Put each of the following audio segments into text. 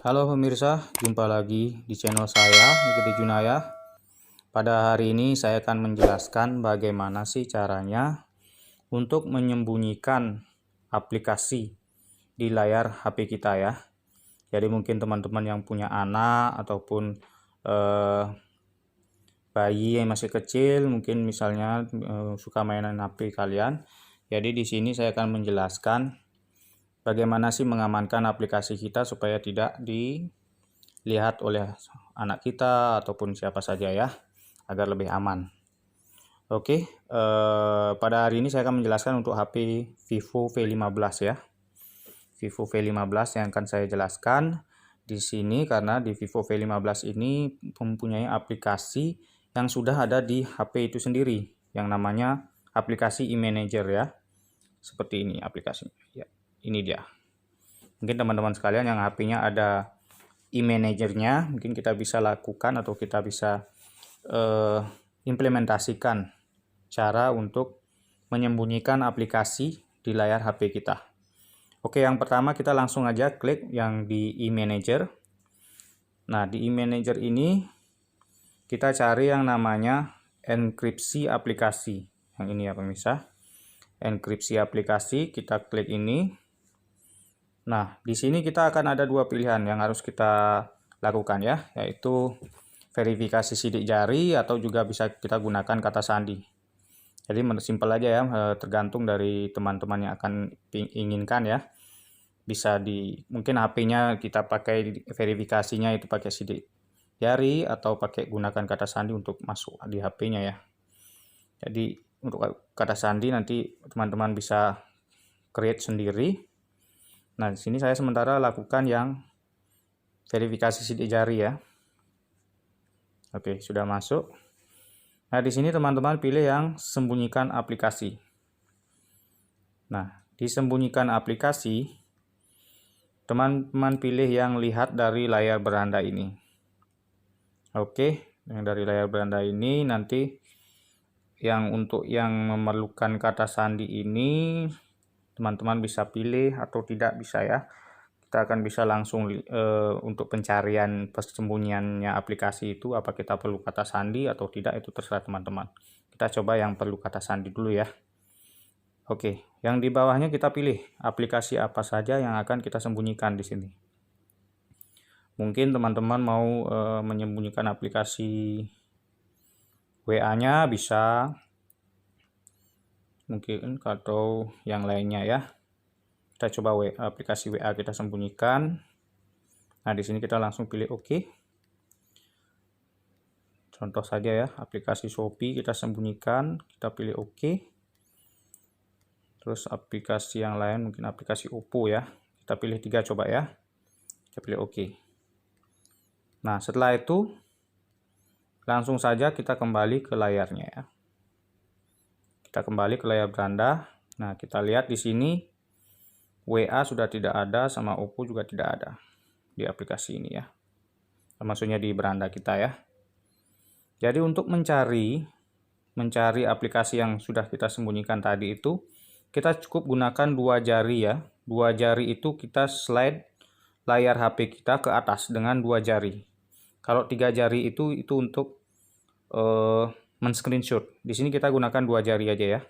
Halo pemirsa, jumpa lagi di channel saya, Gede Junaya. Pada hari ini saya akan menjelaskan bagaimana sih caranya untuk menyembunyikan aplikasi di layar HP kita ya. Jadi mungkin teman-teman yang punya anak ataupun bayi yang masih kecil, mungkin misalnya suka mainan HP kalian. Jadi di sini saya akan menjelaskan bagaimana sih mengamankan aplikasi kita supaya tidak dilihat oleh anak kita ataupun siapa saja ya, agar lebih aman. Oke, pada hari ini saya akan menjelaskan untuk HP Vivo V15 ya. Vivo V15 yang akan saya jelaskan di sini karena di Vivo V15 ini mempunyai aplikasi yang sudah ada di HP itu sendiri yang namanya aplikasi e-manager ya. Seperti ini aplikasinya. Ya, ini dia. Mungkin teman-teman sekalian yang HP-nya ada e-managernya, mungkin kita bisa lakukan atau kita bisa implementasikan cara untuk menyembunyikan aplikasi di layar HP kita. Oke, yang pertama kita langsung aja klik yang di e-manager. Nah, di e-manager ini kita cari yang namanya enkripsi aplikasi. Yang ini ya pemirsa. Enkripsi aplikasi, kita klik ini. Nah, di sini kita akan ada dua pilihan yang harus kita lakukan ya, yaitu verifikasi sidik jari atau juga bisa kita gunakan kata sandi. Jadi simpel aja ya, tergantung dari teman-teman yang akan inginkan ya. Bisa mungkin HP-nya kita pakai verifikasinya itu pakai sidik jari atau pakai gunakan kata sandi untuk masuk di HP-nya ya. Jadi untuk kata sandi nanti teman-teman bisa create sendiri. Nah, di sini saya sementara lakukan yang verifikasi sidik jari ya. Oke, sudah masuk. Nah, di sini teman-teman pilih yang sembunyikan aplikasi. Nah, di sembunyikan aplikasi, teman-teman pilih yang lihat dari layar beranda ini. Oke, yang dari layar beranda ini nanti yang untuk yang memerlukan kata sandi ini teman-teman bisa pilih atau tidak bisa ya. Kita akan bisa langsung untuk pencarian persembunyiannya aplikasi itu apa kita perlu kata sandi atau tidak itu terserah teman-teman. Kita coba yang perlu kata sandi dulu ya. Oke, yang di bawahnya kita pilih aplikasi apa saja yang akan kita sembunyikan di sini. Mungkin teman-teman mau menyembunyikan aplikasi WA-nya bisa, mungkin atau yang lainnya ya. Kita coba aplikasi WA kita sembunyikan. Nah, di sini kita langsung pilih OK. Contoh saja ya, aplikasi Shopee kita sembunyikan, kita pilih OK. Terus aplikasi yang lain, mungkin aplikasi Oppo ya. Kita pilih 3 coba ya. Kita pilih OK. Nah, setelah itu langsung saja kita kembali ke layarnya ya. Kita kembali ke layar beranda. Nah, kita lihat di sini WA sudah tidak ada, sama Oppo juga tidak ada di aplikasi ini ya. Maksudnya di beranda kita ya. Jadi untuk mencari aplikasi yang sudah kita sembunyikan tadi itu, kita cukup gunakan 2 jari ya. 2 jari itu kita slide layar HP kita ke atas dengan 2 jari. Kalau 3 jari itu untuk men-screenshot. Di sini kita gunakan 2 jari aja ya.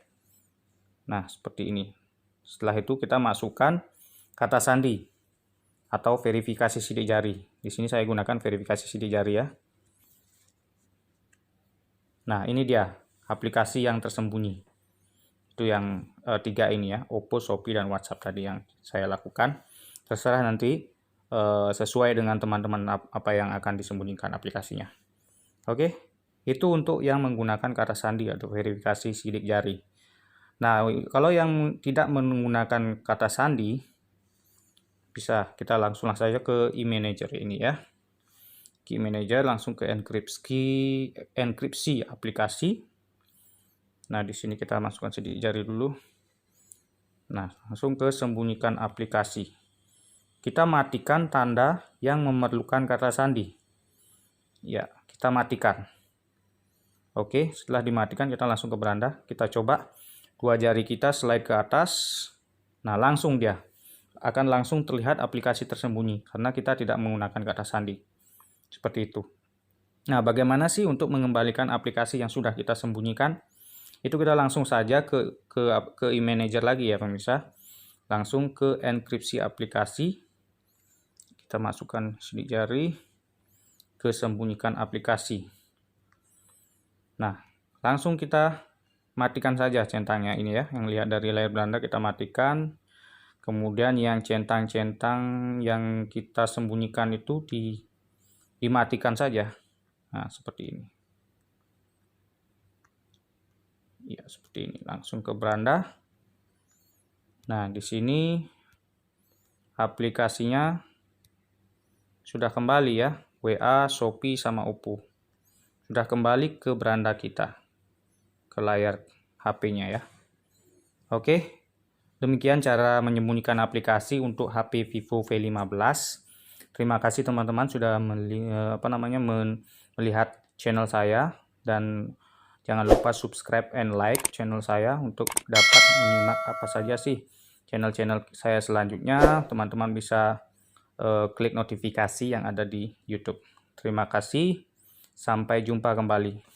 Nah, seperti ini. Setelah itu kita masukkan kata sandi atau verifikasi sidik jari. Di sini saya gunakan verifikasi sidik jari ya. Nah, ini dia aplikasi yang tersembunyi. Itu yang 3 ini ya, Oppo, Shopee, dan WhatsApp tadi yang saya lakukan. Terserah nanti sesuai dengan teman-teman apa yang akan disembunyikan aplikasinya. Oke, itu untuk yang menggunakan kata sandi atau verifikasi sidik jari. Nah, kalau yang tidak menggunakan kata sandi, bisa kita langsung saja ke e-manager ini ya. Ke e-manager langsung ke enkripsi aplikasi. Nah, di sini kita masukkan sidik jari dulu. Nah, langsung ke sembunyikan aplikasi. Kita matikan tanda yang memerlukan kata sandi. Ya, kita matikan. Oke, setelah dimatikan kita langsung ke beranda. Kita coba 2 jari kita slide ke atas. Nah, langsung dia akan langsung terlihat aplikasi tersembunyi karena kita tidak menggunakan kata sandi. Seperti itu. Nah, bagaimana sih untuk mengembalikan aplikasi yang sudah kita sembunyikan? Itu kita langsung saja ke eManager lagi ya pemirsa. Langsung ke enkripsi aplikasi. Kita masukkan sidik jari ke sembunyikan aplikasi. Nah, langsung kita matikan saja centangnya ini ya. Yang lihat dari layar beranda kita matikan. Kemudian yang centang-centang yang kita sembunyikan itu dimatikan saja. Nah, seperti ini. Ya, seperti ini. Langsung ke beranda. Nah, di sini aplikasinya sudah kembali ya. WA, Shopee, sama Oppo. Sudah kembali ke beranda kita. Ke layar HP-nya ya. Oke. Demikian cara menyembunyikan aplikasi untuk HP Vivo V15. Terima kasih teman-teman sudah melihat channel saya, dan jangan lupa subscribe and like channel saya untuk dapat menyimak apa saja sih channel-channel saya selanjutnya. Teman-teman bisa klik notifikasi yang ada di YouTube. Terima kasih, sampai jumpa kembali.